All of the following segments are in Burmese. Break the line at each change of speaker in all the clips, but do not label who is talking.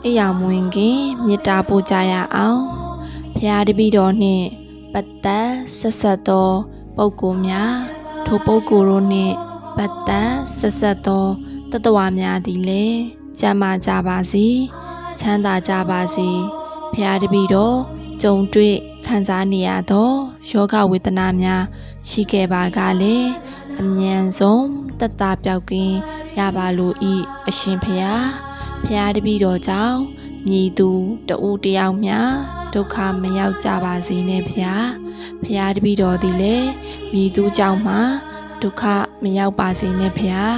အိယာမွင်ခင်မေတ္တာပို့ကြရအောင်ဖျားတပည့်တော်နှင့်ပတ်သက်ဆက်ဆက်သောပုဂ္ဂိုလ်များထိုပုဂ္ဂိုလ်တို့နှင့်ပတ်သက်ဆက်ဆက်သောတတ္တဝါများသည်လည်းကျမ်းမာကြပါစေချမ်းသာကြပါစေဖျားတပည့်တော်ကြုံတွေ့ခံစားနေရသောယောဂဝေဒနာများရှိခဲ့ပါကလည်းအမြန်ဆုံးသက်သာပြောက်ကင်းရပါလို၏အရှင်ဖျားဖျားတပည့်တော်ကြောင့်မြည်သူတဦးတယောက်များဒုက္ခမရောက်ကြပါစေနဲ့ဖျားဖျားတပည့်တော်သည်လည်းမြည်သူကြောင့်မှဒုက္ခမရောက်ပါစေနဲ့ဖျား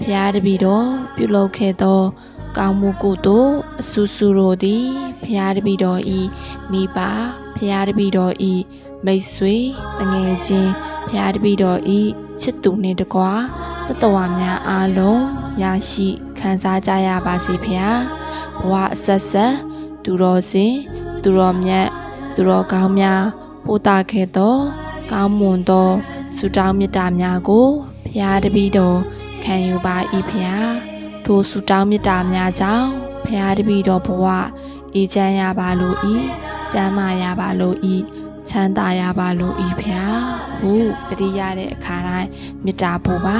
ဖျားတပည့်တော်ပြုလုပ်ခဲ့သောကောင်းမှုကုသိုလ်အဆူဆူတို့သည်ဖျားတပည့်တော်ဤမိဘဖျားတပည့်တော်ဤမိတ်ဆွေတငယ်ချင်းဖျားတပည့်တော်ဤချစ်သူနှင့်တကွာတတ္တဝါများအားလုံးရရှိခံစားကြရပါစေဖျားဘဝအဆက်ဆက်သူတော်စင်သူတော်မြတ်သူတော်ကောင်းများပို့တာခဲ့သောကောင်းမွန်သောဆုတောင်းမေတ္တာများကိုဖျားတပည့်တော်ခံယူပါ၏ဖျားထိုဆုတောင်းမေတ္တာများကြောင့်ဖျားတပည့်တော်ဘဝအေးချမ်းရပါလို၏ကျမ်းမာရပါလို၏ချမ်းသာရပါလို၏ဖျားဟုတတိရတဲ့အခါတိုင်းမေတ္တာပို့ပါ